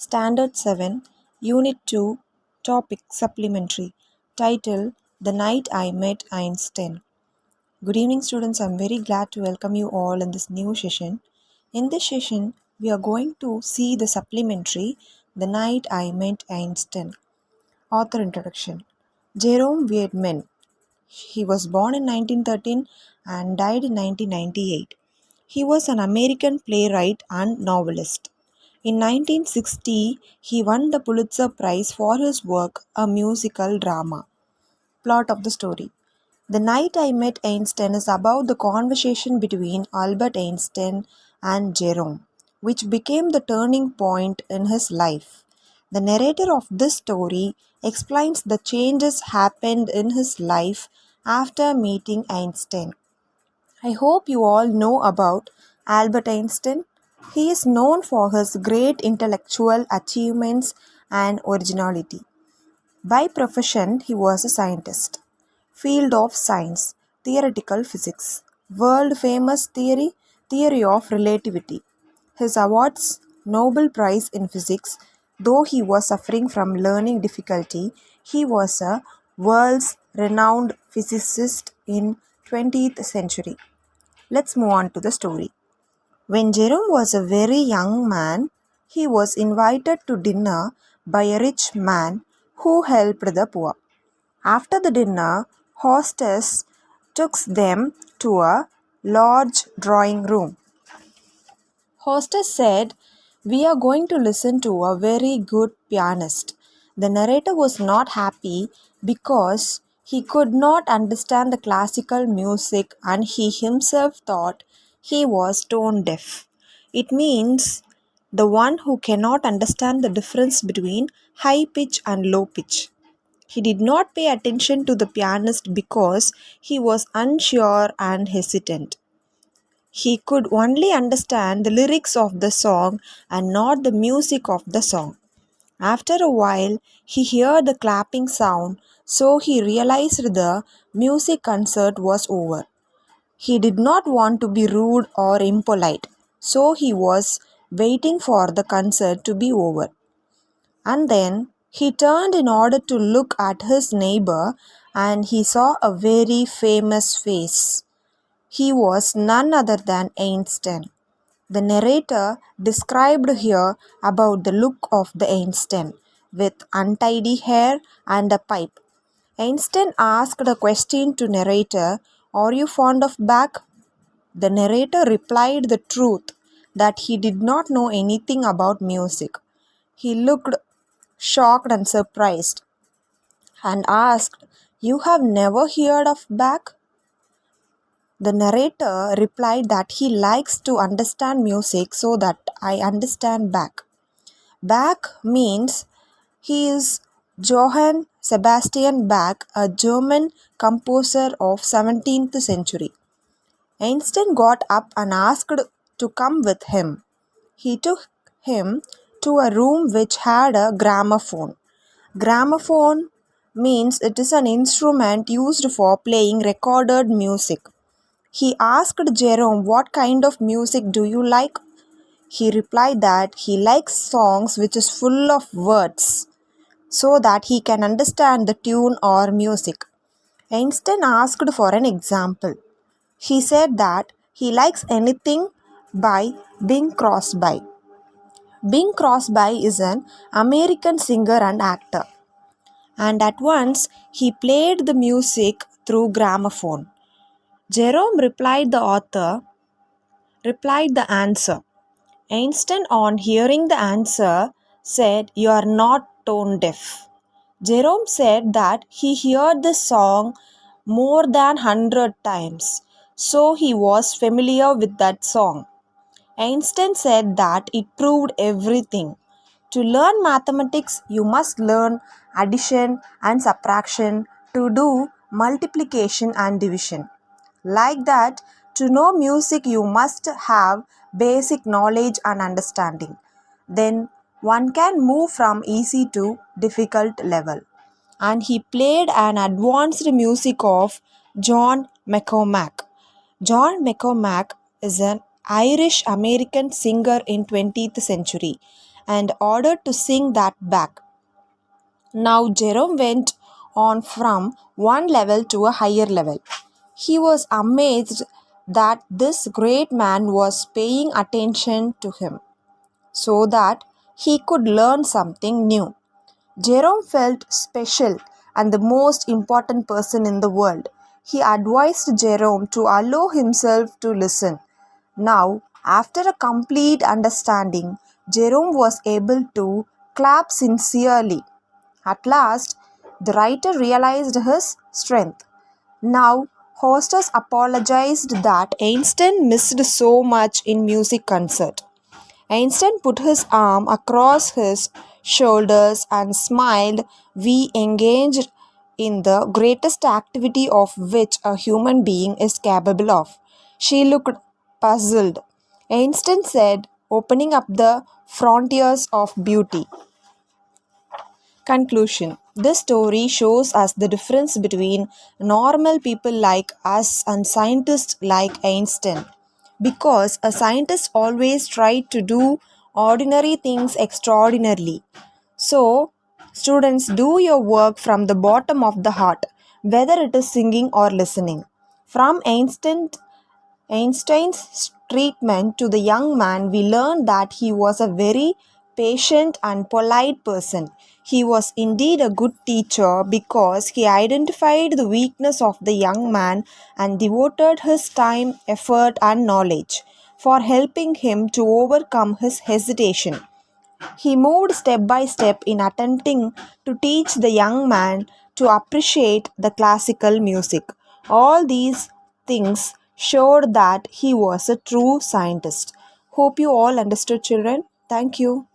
Standard 7, Unit 2, Topic Supplementary, Title The Night I Met Einstein. Good evening, students. I'm very glad to welcome you all in this new session. In this session, we are going to see the supplementary The Night I Met Einstein. Author Introduction. Jerome Weidman. He was born in 1913 and died in 1998. He was an American playwright and novelist. In 1960, he won the Pulitzer Prize for his work, A Musical Drama. Plot of the story. The Night I Met Einstein is about the conversation between Albert Einstein and Jerome, which became the turning point in his life. The narrator of this story explains the changes happened in his life after meeting Einstein. I hope you all know about Albert Einstein. He is known for his great intellectual achievements and originality. By profession, he was a scientist. Field of science, theoretical physics. World famous theory of relativity. His awards, Nobel Prize in Physics. Though he was suffering from learning difficulty, he was a world's renowned physicist in 20th century. Let's move on to the story. When Jerome was a very young man, he was invited to dinner by a rich man who helped the poor. After the dinner, hostess took them to a large drawing room. Hostess said, "We are going to listen to a very good pianist." The narrator was not happy because he could not understand the classical music and he himself thought he was tone deaf. It means the one who cannot understand the difference between high pitch and low pitch. He did not pay attention to the pianist because he was unsure and hesitant. He could only understand the lyrics of the song and not the music of the song. After a while, he heard the clapping sound, so he realized the music concert was over. He did not want to be rude or impolite, so he was waiting for the concert to be over. And then he turned in order to look at his neighbor and he saw a very famous face. He was none other than Einstein. The narrator described here about the look of the Einstein with untidy hair and a pipe. Einstein asked a question to narrator, "Are you fond of Bach?" The narrator replied the truth that he did not know anything about music. He looked shocked and surprised and asked, "You have never heard of Bach?" The narrator replied that he likes to understand music so that I understand Bach. Bach means he is Johann Sebastian Bach, a German composer of 17th century. Einstein got up and asked to come with him. He took him to a room which had a gramophone. Gramophone means it is an instrument used for playing recorded music. He asked Jerome, "What kind of music do you like?" He replied that he likes songs which is full of words so that he can understand the tune or music. Einstein asked for an example. He said that he likes anything by Bing Crosby. Bing Crosby is an American singer and actor. And at once he played the music through gramophone. Jerome replied the answer. Einstein, on hearing the answer, said, "You are not tone deaf." Jerome said that he heard the song more than 100 times, so he was familiar with that song. Einstein said that it proved everything. To learn mathematics, you must learn addition and subtraction, to do multiplication and division. Like that, to know music, you must have basic knowledge and understanding. Then one can move from easy to difficult level. And he played an advanced music of John McCormack. John McCormack is an Irish American singer in 20th century, and ordered to sing that back. Now Jerome went on from one level to a higher level. He was amazed that this great man was paying attention to him so that he could learn something new. Jerome felt special and the most important person in the world. He advised Jerome to allow himself to listen. Now, after a complete understanding, Jerome was able to clap sincerely. At last, the writer realized his strength. Now, hostess apologized that Einstein missed so much in music concert. Einstein put his arm across his shoulders and smiled. We engaged in the greatest activity of which a human being is capable of. She looked puzzled. Einstein said, opening up the frontiers of beauty. Conclusion. This story shows us the difference between normal people like us and scientists like Einstein. Because a scientist always tried to do ordinary things extraordinarily. So, students, do your work from the bottom of the heart, whether it is singing or listening. From Einstein's treatment to the young man, we learned that he was a very patient and polite person. He was indeed a good teacher because he identified the weakness of the young man and devoted his time, effort, and knowledge for helping him to overcome his hesitation. He moved step by step in attempting to teach the young man to appreciate the classical music. All these things showed that he was a true scientist. Hope you all understood, children. Thank you.